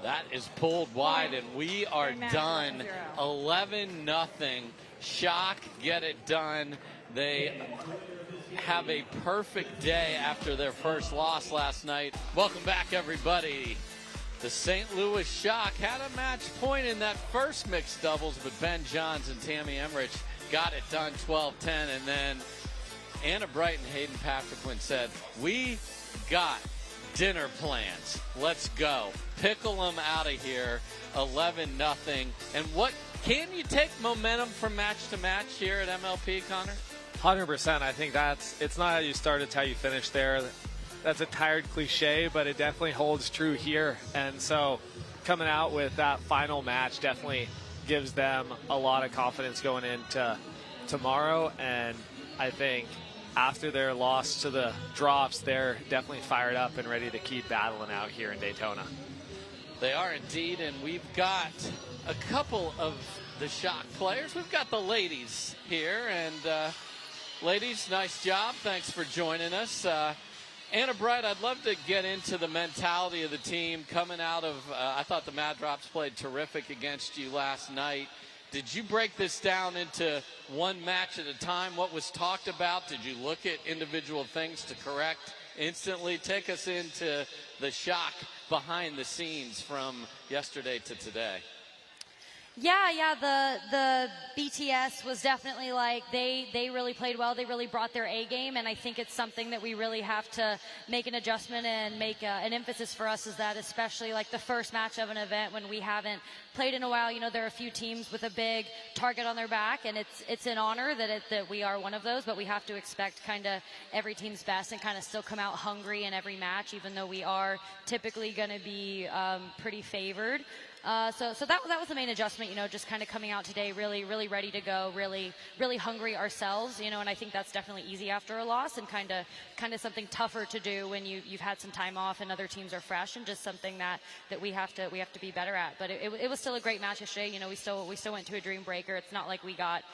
That is pulled wide, and we are done. 11-0. Shock get it done. They have a perfect day after their first loss last night. Welcome back, everybody. The St. Louis Shock had a match point in that first mixed doubles, but Ben Johns and Tamaryn Emmrich got it done 12-10. And then Anna Bright and Hayden Patriquin said, we got dinner plans. Let's go. Pickle them out of here. 11-0. And what can you take momentum from match to match here at MLP, Connor? 100%. I think it's not how you start, it's how you finish there. That's a tired cliche, but it definitely holds true here. And so coming out with that final match definitely gives them a lot of confidence going into tomorrow. And I think after their loss to the Drops, they're definitely fired up and ready to keep battling out here in Daytona. They are indeed, and we've got a couple of the Shock players. We've got the ladies here, and ladies, nice job. Thanks for joining us. Anna Bright, I'd love to get into the mentality of the team coming out of, I thought the Mad Drops played terrific against you last night. Did you break this down into one match at a time? What was talked about? Did you look at individual things to correct instantly? Take us into the Shock behind the scenes from yesterday to today. Yeah, the BTS was definitely like, they really played well. They really brought their A game, and I think it's something that we really have to make an adjustment and make an emphasis for us, is that especially like the first match of an event when we haven't played in a while. You know, there are a few teams with a big target on their back, and it's an honor that we are one of those, but we have to expect kind of every team's best and kind of still come out hungry in every match, even though we are typically going to be pretty favored. So that was the main adjustment, you know, just kind of coming out today really ready to go, really hungry ourselves, you know, and I think that's definitely easy after a loss, and kind of something tougher to do when you've had some time off and other teams are fresh, and just something that we have to be better at. But it was still a great match yesterday. You know, we still went to a dream breaker. It's not like we got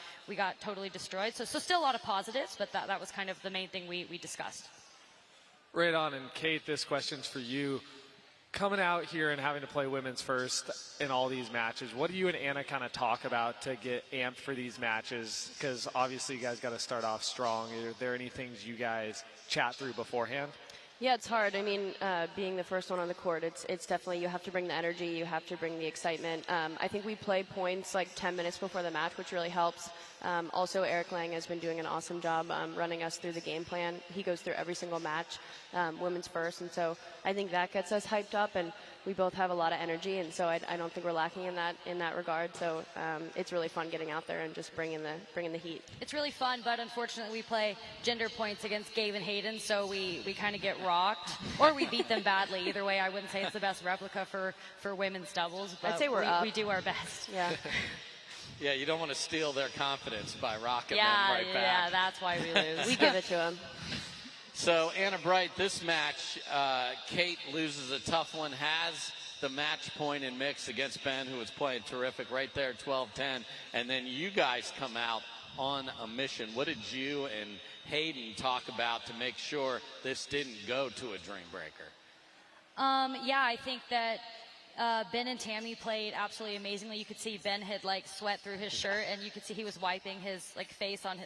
totally destroyed. So still a lot of positives, but that was kind of the main thing we discussed. Right on. And Kate, this question's for you. Coming out here and having to play women's first in all these matches, what do you and Anna kind of talk about to get amped for these matches? Because obviously you guys got to start off strong. Are there any things you guys chat through beforehand? Yeah, it's hard. I mean, being the first one on the court, it's definitely, you have to bring the energy, you have to bring the excitement. I think we play points like 10 minutes before the match, which really helps. Also, Eric Lang has been doing an awesome job running us through the game plan. He goes through every single match, women's first, and so I think that gets us hyped up, and we both have a lot of energy, and so I don't think we're lacking in that regard. So it's really fun getting out there and just bringing the heat. It's really fun, but unfortunately we play gender points against Gabe and Hayden, so we kind of get rocked, or we beat them badly. Either way, I wouldn't say it's the best replica for women's doubles, but I'd say we do our best. Yeah. Yeah, you don't want to steal their confidence by rocking them right back. Yeah, that's why we lose. We give it to them. So, Anna Bright, this match, Kate loses a tough one, has the match point in mix against Ben, who was playing terrific right there, 12-10. And then you guys come out on a mission. What did you and Hayden talk about to make sure this didn't go to a dream breaker? Yeah, I think that Ben and Tammy played absolutely amazingly. You could see Ben had like sweat through his shirt, and you could see he was wiping his like face on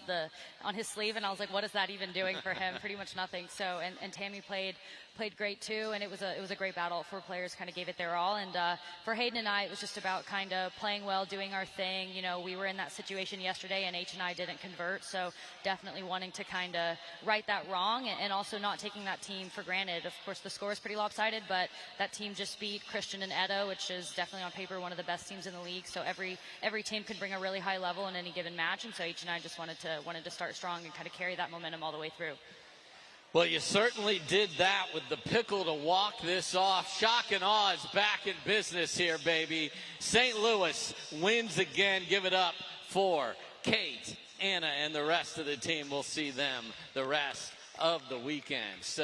his sleeve, and I was like, what is that even doing for him? Pretty much nothing. So and Tammy played played great too, and it was a great battle. 4 players kind of gave it their all, and for Hayden and I, it was just about kind of playing well, doing our thing. You know, we were in that situation yesterday, and H and I didn't convert, so definitely wanting to kind of right that wrong, and also not taking that team for granted. Of course, the score is pretty lopsided, but that team just beat Christian and Edo, which is definitely on paper one of the best teams in the league. So every team can bring a really high level in any given match, and so H and I just wanted to start strong and kind of carry that momentum all the way through. Well, you certainly did that with the pickle to walk this off. Shock and awe is back in business here, baby. St. Louis wins again. Give it up for Kate, Anna, and the rest of the team. We'll see them the rest of the weekend. So